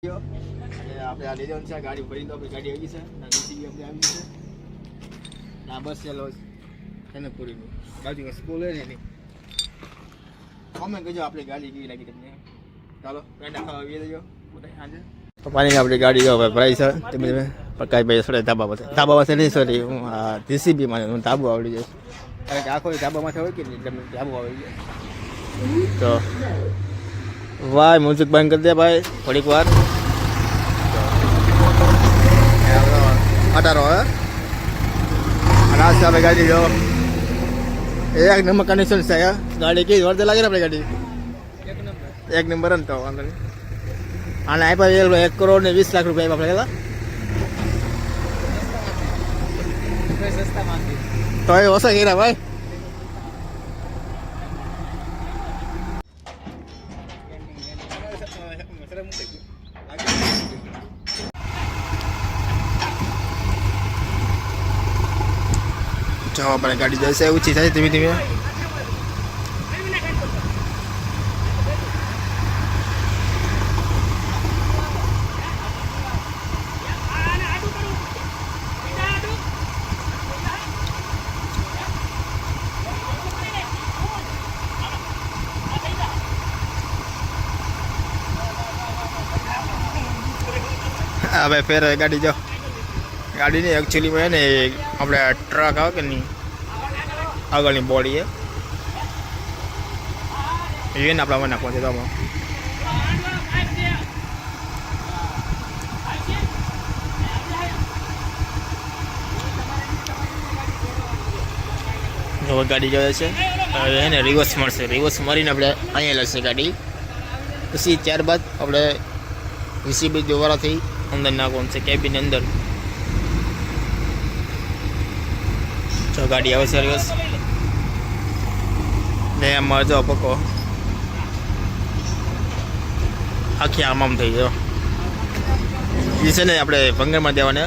આપણે આ લઈ જવાનું છે ગાડી ભરી તો આપણી ગાડી આવી છે ડીસીબી આપણે આવી છે ના બસ ચાલો એને પૂરીનું બાજુ સ્કૂલ હોય ને એની કોમેન્ટ કરજો આપણી ગાડી કેવી લાગી તમને ચાલો પેંડા ખાવા આવી દેજો સાંજે પાણીની આપણી ગાડી જો ભરાઈ છે તમે પ્રકાશભાઈ થોડે ધાબા પાસે નહીં સોરી હું ડીસીબી માં હું ધાબો આવડી જઈશ કારણ કે આખો ધાબામાંથી હોય કે નહીં એટલે ધાબો આવી જાય તો ભાઈ મ્યુઝિક બંધ કરી દે ભાઈ થોડીક વાર 18 હે રાત સાહેબ ગાડી જો એક નંબર કન્ડિશન છે ગાડી કેવી વર્તે લાગે ને આપણે ગાડી એક નંબર ને તો વાંધો નહીં અને આપ્યા 1 કરોડ ને 20 લાખ રૂપિયા આપણે કેટલા તો એ ઓછા કર્યા ભાઈ જો આપણે ગાડી જશે ઊંચી થાય ધીમે ધીમે હવે ફેર ગાડી જો ગાડીની એકચ્યુઅલીમાં ને આપણે ટ્રક આવે કે નહીં આગળની બોડી એને આપણા મને નાખવા છે તો હવે ગાડી જોઈએ છે હવે એને રિવર્સ મળશે રિવર્સ મારીને આપણે અહીંયા લગશે ગાડી પછી ત્યારબાદ આપણે વીસીબી દ્વારાથી અંદર નાખવાનું છે કેબિન અંદર જો ગાડી આવે છે રિવર્સ ને એમાં જો પકો આખી આમ થઈ ગયો એ છે ને આપણે ભંગારમાં દેવાને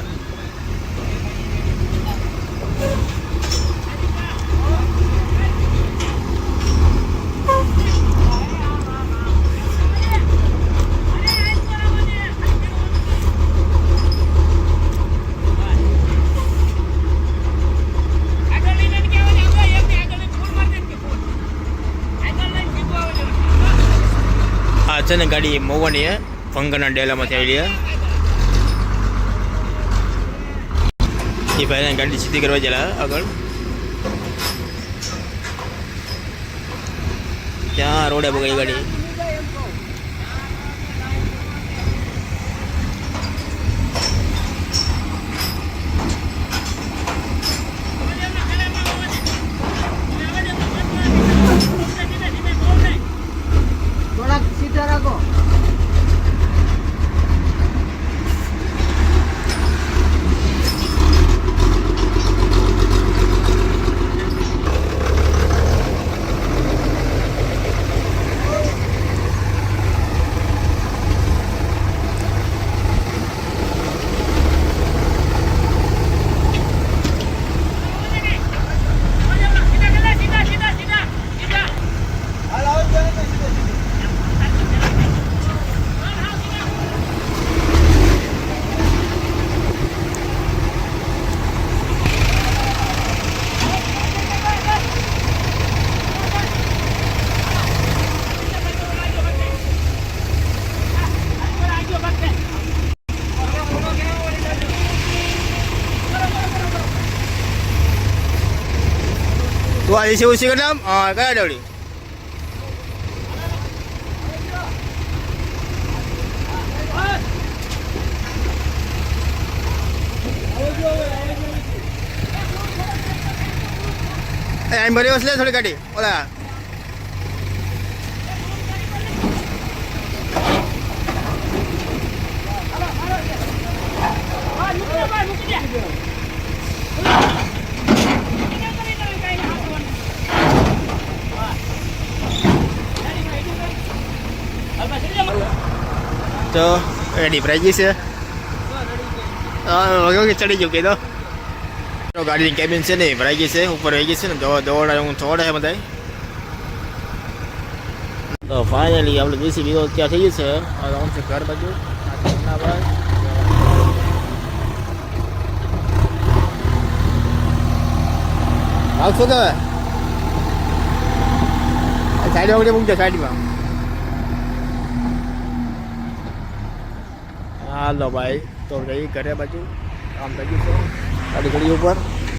છે ને ગાડી મોવાની હે ભંગારના ડેલામાંથી આવેલી હે એ ભાઈને ગાડી સીધી કરવા જેલા આગળ ત્યાં રોડે બગડી ગાડી તો આ છે ઉસી નામ કયા ડવડી એમ ભરી વસલે થોડી ગાડી ઓલા તો રેડી ભરાઈ ગઈ છે ચડી ગયું કીધો ગાડીની કેબિન છે ને ભરાઈ ગઈ છે ઉપર રહી ગઈ છે ને દોડાય હું થોડા બધા તો ફાઇનલી આપણે જેસીબી ત્યાં થઈ ગયું છે ઘર બાજુ બરાબર આવશો તો સાઈડ વગેરે મૂકજો સાઈડમાં. હાલો ભાઈ તો જઈ ઘરે બાજુ કામ થઈ ગયું છે ગાડી ઘડી ઉપર.